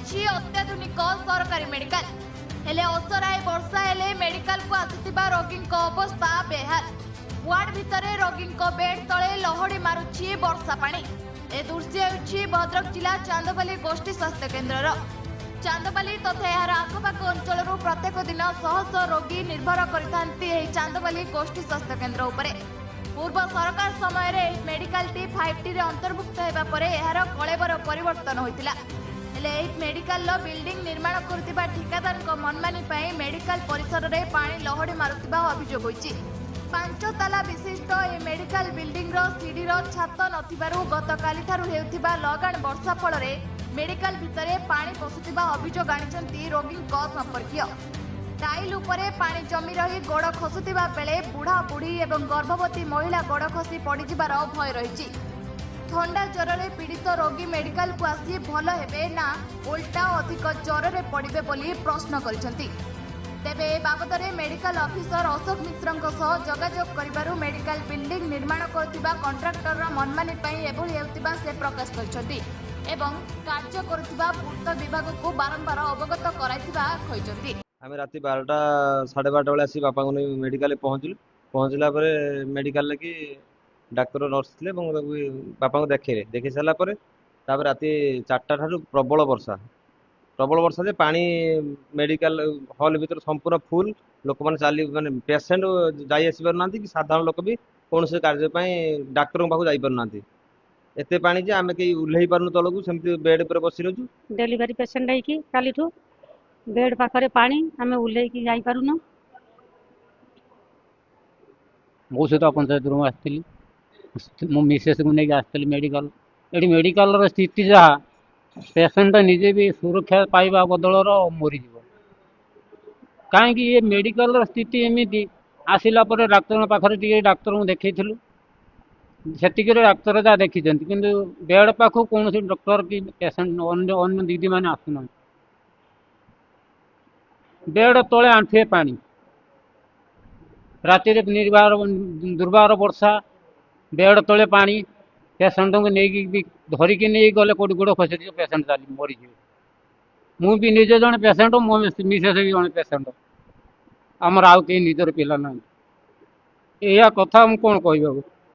रही अत्याधुनिक सरकारी मेडिकल हेले असराए वर्षा हेले मेडिकल को आसुथिबा रोगी अवस्था बेहाल। वार्ड भितर रोगी बेड तले लहड़ी मारुछि वर्षा पानी। ए दृश्य हेउछि भद्रक जिला चांदबाली गोष्ठी स्वास्थ्य केन्द्र। चांदबाली तथा यार आखपाख अंचल प्रत्येक दिन शह शह रोगी निर्भर करथांती चांदबाली गोष्ठी स्वास्थ्य केन्द्र उपरे। पूर्व सरकार समय रे मेडिकल टी 5T रे अंतर्भुक्त हेबा परे एहार कलेबर परिवर्तन होइतिला। हेले मेडिकल बिल्डिंग निर्माण करथिबा ठिकादार मनमानी पई मेडिकल परिसर रे पानी लहड़ी मारुथिबा अभियोग होइछि। 5 ताला विशिष्ट ए मेडिकल बिल्डिंग रो सीडी रो छात नथिबारु गतकाली थारु हेउथिबा लगान वर्षा फल रे मेडिकल भितरे पानी पसुथिबा अभियोग आनिचंती रोगी संपर्कीय। टाइल उपरे पानी जमी रही गोड़ खसुथिबा बेले बुढ़ा बुढ़ी एवं गर्भवती महिला गोड़ खसी पड़िजिबार भय रही। थंडा ज्वर रे पीड़ित रोगी मेडिकल को आसी भल हेबे ना उल्टा अधिक ज्वर रे पड़िबे बोली प्रश्न करिसंती। तेबे बाबद रे मेडिकल ऑफिसर अशोक मिश्रଙ୍କ सह जोगाजोग करिबारु मेडिकल बिल्डिंग निर्माण करथिबा कॉन्ट्रैक्टर मानमानी पई एभली हेउथिबा से प्रकाश करिसंती एवं कार्य करथिबा पूर्त विभाग को बारंबार अवगत कराइथिबा कहिसंती। आम राति 12टा 12:30 बेले आसी बापा को मेडिकल पहुँचलु। पहुँचला मेडिकल कि डाक्तर नर्स थे बापा को देखी सारापर राति 4टा ठारू प्रबल वर्षा जे पानी मेडिकल हॉल भीतर संपूर्ण फुल लोक मैंने चली माने पेसेंट जाई आसी पारना कि साधारण लोक भी कौन से कार्य डाक्तर पाक जापारना एत पानी जे आम कहीं उल्लई पार्नु तलू सेमती बेड पर बसी रही डेलीवरी पेसेंट है काली बेड पाखरे पानी आम उल्लैकी जाई पारुनु। मो सहित पंचायत रू आसती मो मिसेस को लेकिन आसती मेडिकल ये मेडिकल स्थिति जहाँ पेसेंट निजे भी सुरक्षा पाइबा बदल मरीज कहीं ये मेडिकल स्थिति एमती आसला डाक्तर पाखे डाक्तर को देखलु से डाक्तर जहाँ देखी कि बेड पाख कौन डॉक्टर कि पेसेंट अन्य दीदी मैंने आसुना बेड तले आंठुए पानी राति दुर्बार वर्षा बेड तले पानी पेसेंट को नहीं धरिकी नहीं गले कौट गोड़ खसी पेसेंट चली मरीज मुझे निजे जड़े पेसेंट मो मिसेस भी जड़े पेसेंट आमर आउ कहीं निजर पिला ना या कथा कौन कह